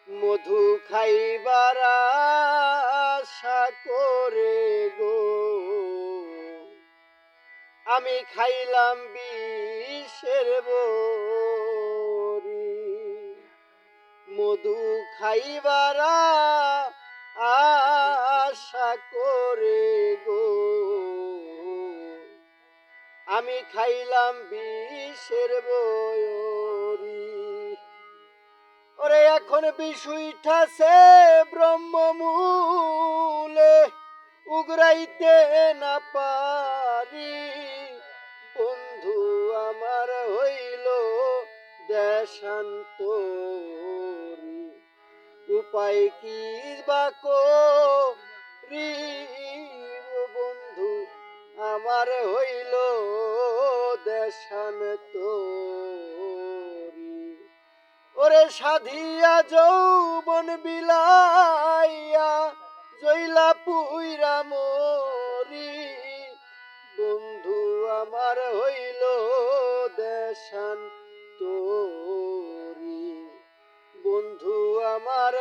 মধু খাইবার আশা করে গো আমি খাইলাম বিষের বড়ি। মধু খাইবার আশা করে গো আমি খাইলাম বিষের বড়ি। ওরে এখন বিষ উঠাছে ব্রহ্মমূলে উগরাইতে না পারি। বন্ধু আমার হইল দেশান্তরি, উপায় কি বা করি বন্ধু আমার হইল দেশান্তরি। ওরে সাধিয়া যৌবন বিলাইয়া জইলা পুইরা মরি। বন্ধু আমার হইল দেশান্তরি, বন্ধু আমার